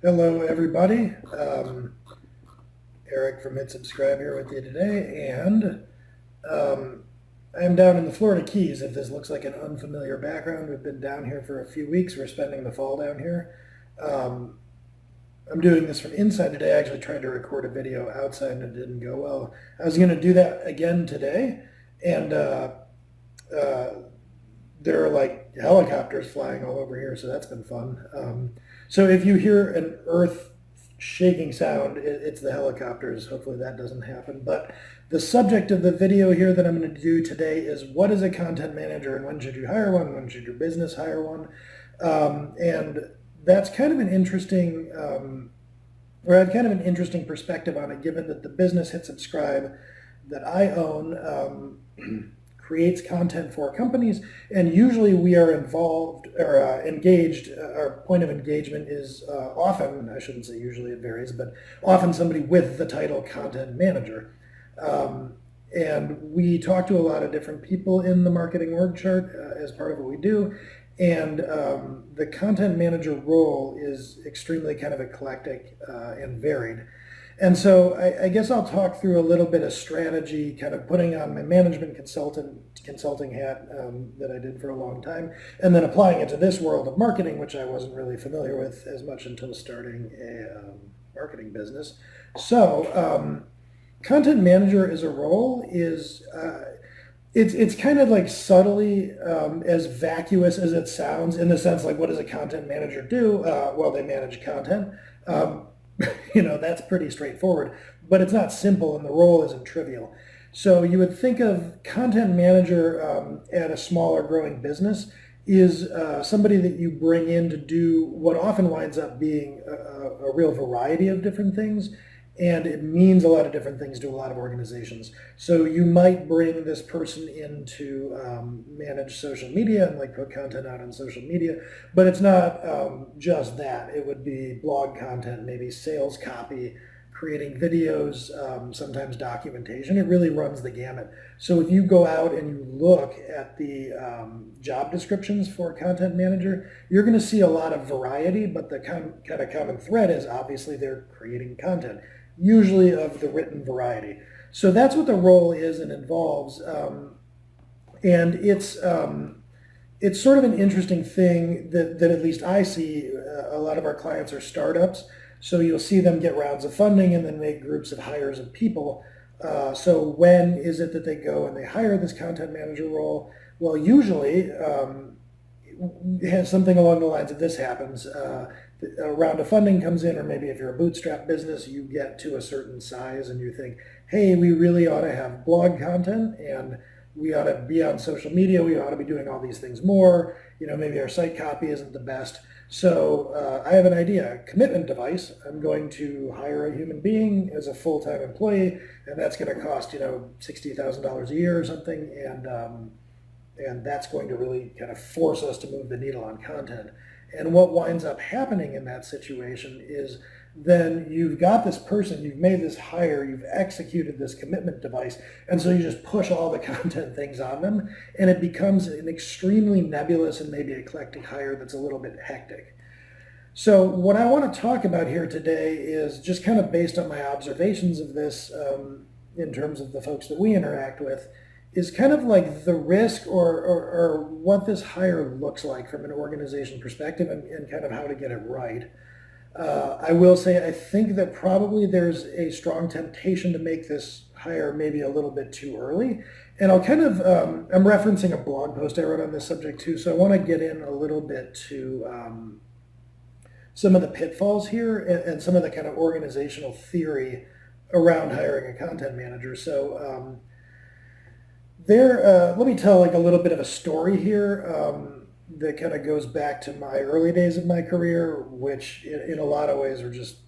Hello, everybody. Eric from Hit Subscribe here with you today, and I'm down in the Florida Keys. If this looks like an unfamiliar background, we've been down here for a few weeks. We're spending the fall down here. Um, I'm doing this from inside today. I actually tried to record a video outside and it didn't go well. I was going to do that again today, and uh, there are like helicopters flying all over here, so that's been fun. So if you hear an earth shaking sound, it's the helicopters. Hopefully that doesn't happen. But the subject of the video here that I'm going to do today is what is a content manager and when should you hire one? When should your business hire one? And that's kind of an interesting, or I have kind of an interesting perspective on it, given that the business Hit Subscribe that I own creates content for companies, and usually we are involved or engaged. Our point of engagement is often, I shouldn't say usually, it varies, but often somebody with the title content manager. And we talk to a lot of different people in the marketing org chart as part of what we do. And the content manager role is extremely kind of eclectic and varied. And so I guess I'll talk through a little bit of strategy, kind of putting on my management consulting hat that I did for a long time, and then applying it to this world of marketing, which I wasn't really familiar with as much until starting a marketing business. So content manager as a role is it's kind of like subtly as vacuous as it sounds, in the sense like, what does a content manager do? Well, they manage content. That's pretty straightforward, but it's not simple and the role isn't trivial. So you would think of content manager at a smaller growing business is somebody that you bring in to do what often winds up being a real variety of different things. And it means a lot of different things to a lot of organizations. So you might bring this person in to manage social media and like put content out on social media, but it's not just that. It would be blog content, maybe sales copy, creating videos, sometimes documentation. It really runs the gamut. So if you go out and you look at the job descriptions for content manager, you're going to see a lot of variety, but the kind of common thread is obviously they're creating content, usually of the written variety. So that's what the role is and involves. And it's sort of an interesting thing that at least I see. A lot of our clients are startups. So you'll see them get rounds of funding and then make groups of hires of people. So when is it that they go and they hire this content manager role? Well, usually something along the lines of this happens. A round of funding comes in, or maybe if you're a bootstrap business, you get to a certain size and you think, hey, we really ought to have blog content and we ought to be on social media, we ought to be doing all these things more, maybe our site copy isn't the best. So I have an idea, a commitment device. I'm going to hire a human being as a full-time employee, and that's going to cost, $60,000 a year or something, and that's going to really kind of force us to move the needle on content. And what winds up happening in that situation is then you've got this person, you've made this hire, you've executed this commitment device, and so you just push all the content things on them, and it becomes an extremely nebulous and maybe eclectic hire that's a little bit hectic. So what I want to talk about here today is just kind of based on my observations of this in terms of the folks that we interact with, is kind of like the risk or what this hire looks like from an organization perspective and kind of how to get it right. I will say I think that probably there's a strong temptation to make this hire maybe a little bit too early. And I'll kind of, I'm referencing a blog post I wrote on this subject too, so I want to get in a little bit to some of the pitfalls here and some of the kind of organizational theory around hiring a content manager. So let me tell like a little bit of a story here that kind of goes back to my early days of my career, which in a lot of ways are just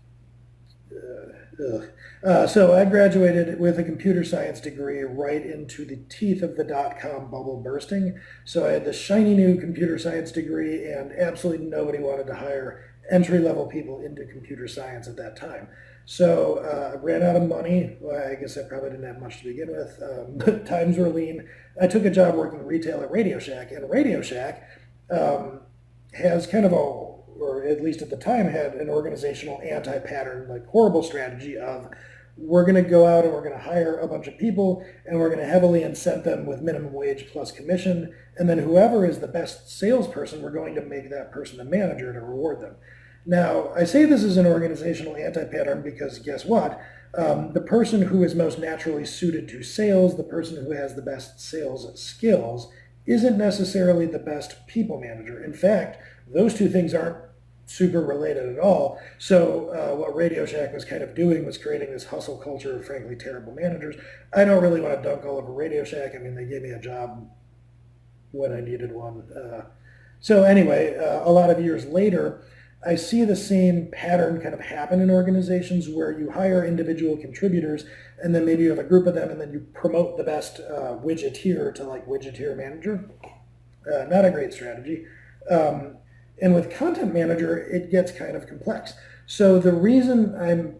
so I graduated with a computer science degree right into the teeth of the dot-com bubble bursting. So I had this shiny new computer science degree, and absolutely nobody wanted to hire entry-level people into computer science at that time. So I ran out of money. Well, I guess I probably didn't have much to begin with, but times were lean. I took a job working retail at Radio Shack, and Radio Shack has kind of a or at least at the time had an organizational anti-pattern, like horrible strategy of we're going to go out and we're going to hire a bunch of people and we're going to heavily incent them with minimum wage plus commission. And then whoever is the best salesperson, we're going to make that person a manager to reward them. Now, I say this is an organizational anti-pattern because guess what? The person who is most naturally suited to sales, the person who has the best sales skills, isn't necessarily the best people manager. In fact, those two things aren't super related at all. So what Radio Shack was kind of doing was creating this hustle culture of frankly terrible managers. I don't really want to dunk all over Radio Shack. I mean, they gave me a job when I needed one. So anyway, a lot of years later, I see the same pattern kind of happen in organizations where you hire individual contributors and then maybe you have a group of them and then you promote the best widgeteer to like widgeteer manager. Not a great strategy. And with content manager, it gets kind of complex. So the reason I'm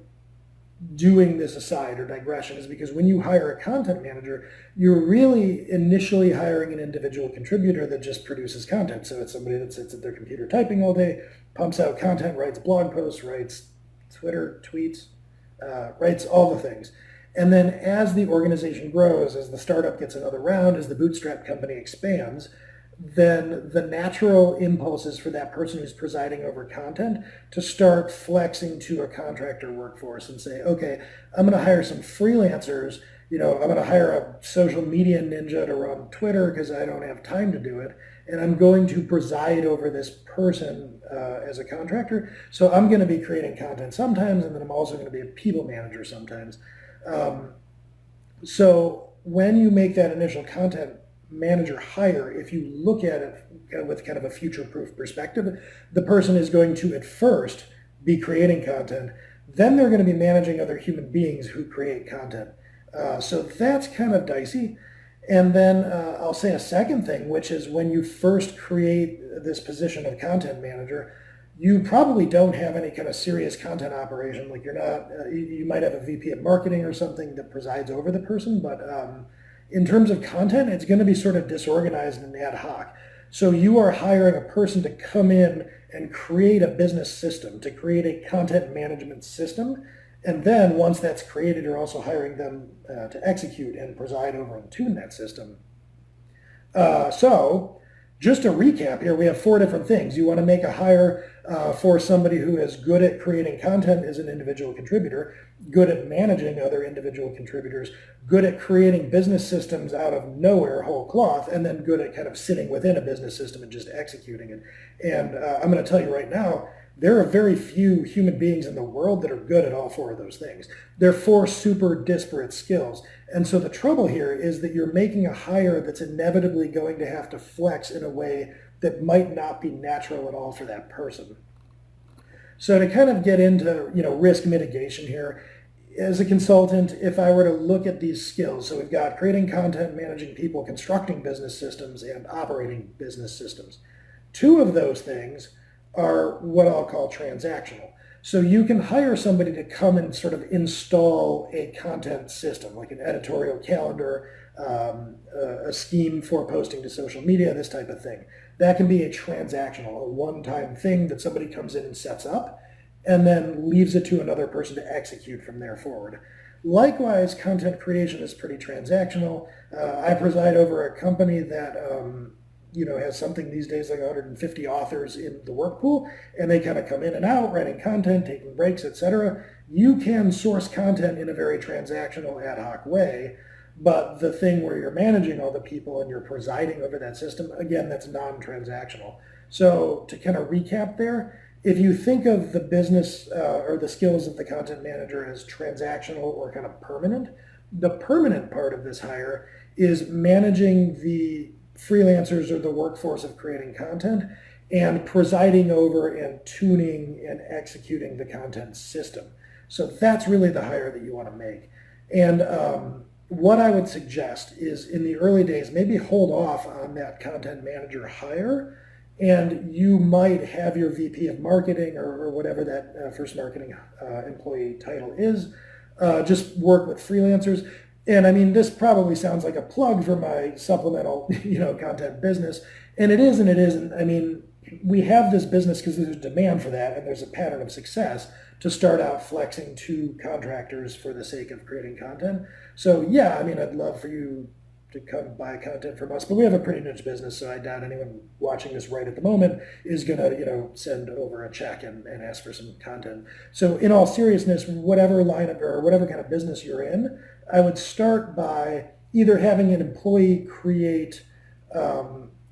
doing this aside or digression is because when you hire a content manager, you're really initially hiring an individual contributor that just produces content. So it's somebody that sits at their computer typing all day, pumps out content, writes blog posts, writes Twitter tweets, writes all the things. And then as the organization grows, as the startup gets another round, as the bootstrap company expands, then the natural impulse is for that person who's presiding over content to start flexing to a contractor workforce and say, okay, I'm going to hire some freelancers. I'm going to hire a social media ninja to run Twitter because I don't have time to do it. And I'm going to preside over this person as a contractor. So I'm going to be creating content sometimes, and then I'm also going to be a people manager sometimes. So when you make that initial content manager hire, if you look at it with kind of a future-proof perspective, the person is going to at first be creating content, then they're going to be managing other human beings who create content. So that's kind of dicey. And then I'll say a second thing, which is when you first create this position of content manager, you probably don't have any kind of serious content operation. Like you're not, you might have a VP of marketing or something that presides over the person, but in terms of content, it's going to be sort of disorganized and ad hoc. So you are hiring a person to come in and create a business system, to create a content management system. And then once that's created, you're also hiring them to execute and preside over and tune that system. So just to recap here, we have 4 different things. You want to make a hire for somebody who is good at creating content as an individual contributor, good at managing other individual contributors, good at creating business systems out of nowhere, whole cloth, and then good at kind of sitting within a business system and just executing it. And I'm going to tell you right now, there are very few human beings in the world that are good at all 4 of those things. They're 4 super disparate skills. And so the trouble here is that you're making a hire that's inevitably going to have to flex in a way that might not be natural at all for that person. So to kind of get into, risk mitigation here, as a consultant, if I were to look at these skills, so we've got creating content, managing people, constructing business systems, and operating business systems. 2 of those things are what I'll call transactional. So you can hire somebody to come and sort of install a content system, like an editorial calendar, a scheme for posting to social media, this type of thing. That can be a transactional, a one-time thing that somebody comes in and sets up and then leaves it to another person to execute from there forward. Likewise, content creation is pretty transactional. I preside over a company that has something these days like 150 authors in the work pool, and they kind of come in and out, writing content, taking breaks, etc. You can source content in a very transactional, ad hoc way, but the thing where you're managing all the people and you're presiding over that system, again, that's non-transactional. So to kind of recap there, if you think of the business or the skills of the content manager as transactional or kind of permanent, the permanent part of this hire is managing the freelancers or the workforce of creating content and presiding over and tuning and executing the content system. So that's really the hire that you want to make. And what I would suggest is in the early days, maybe hold off on that content manager hire, and you might have your VP of marketing or whatever that first marketing employee title is, just work with freelancers. And I mean, this probably sounds like a plug for my supplemental, content business. And it is and it isn't. I mean, we have this business because there's demand for that and there's a pattern of success to start out flexing to contractors for the sake of creating content. So yeah, I mean, I'd love for you to come buy content from us, but we have a pretty niche business, so I doubt anyone watching this right at the moment is gonna, send over a check and ask for some content. So in all seriousness, whatever line of or whatever kind of business you're in, I would start by either having an employee create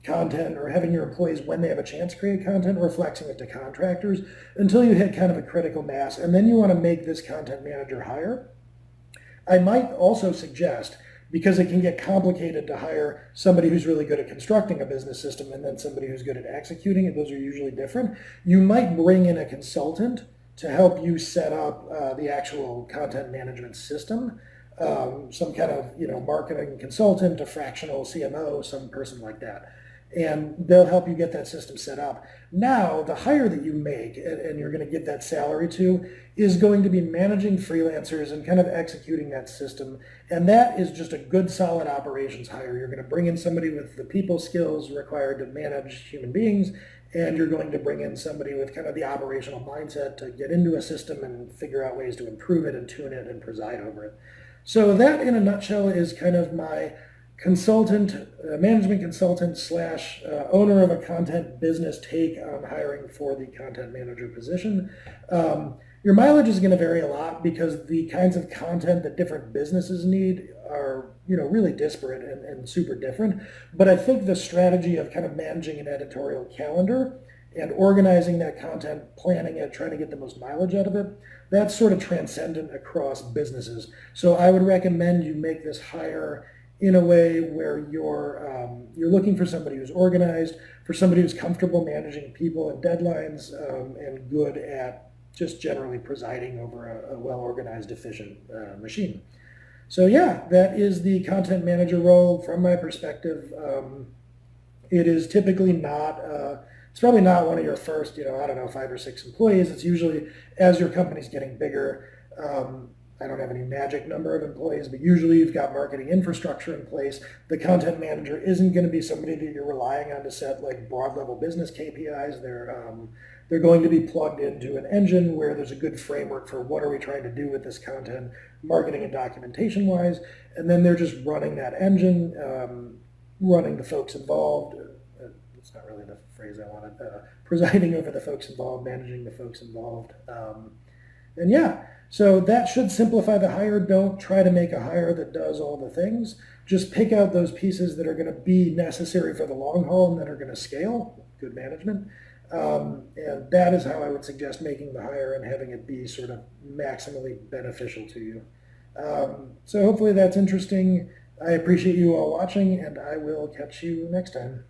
content or having your employees, when they have a chance, create content, or flexing it to contractors until you hit kind of a critical mass. And then you want to make this content manager hire. I might also suggest, because it can get complicated to hire somebody who's really good at constructing a business system and then somebody who's good at executing it, those are usually different, you might bring in a consultant to help you set up the actual content management system. Some kind of marketing consultant, a fractional CMO, some person like that. And they'll help you get that system set up. Now, the hire that you make, and you're going to get that salary to, is going to be managing freelancers and kind of executing that system. And that is just a good, solid operations hire. You're going to bring in somebody with the people skills required to manage human beings, and you're going to bring in somebody with kind of the operational mindset to get into a system and figure out ways to improve it and tune it and preside over it. So that, in a nutshell, is kind of my management consultant slash owner of a content business take on hiring for the content manager position. Your mileage is going to vary a lot because the kinds of content that different businesses need are really disparate and super different. But I think the strategy of kind of managing an editorial calendar and organizing that content, planning it, trying to get the most mileage out of it, that's sort of transcendent across businesses. So I would recommend you make this hire in a way where you're looking for somebody who's organized, for somebody who's comfortable managing people and deadlines, and good at just generally presiding over a well-organized, efficient machine. So yeah, that is the content manager role from my perspective. It is typically not, it's probably not one of your first, 5 or 6 employees. It's usually as your company's getting bigger. I don't have any magic number of employees, but usually you've got marketing infrastructure in place. The content manager isn't going to be somebody that you're relying on to set like broad level business KPIs. They're going to be plugged into an engine where there's a good framework for what are we trying to do with this content, marketing and documentation wise, and then they're just running that engine, running the folks involved. It's not really the phrase I wanted. Presiding over the folks involved, managing the folks involved, and yeah. So that should simplify the hire. Don't try to make a hire that does all the things. Just pick out those pieces that are going to be necessary for the long haul and that are going to scale. Good management. And that is how I would suggest making the hire and having it be sort of maximally beneficial to you. So hopefully that's interesting. I appreciate you all watching, and I will catch you next time.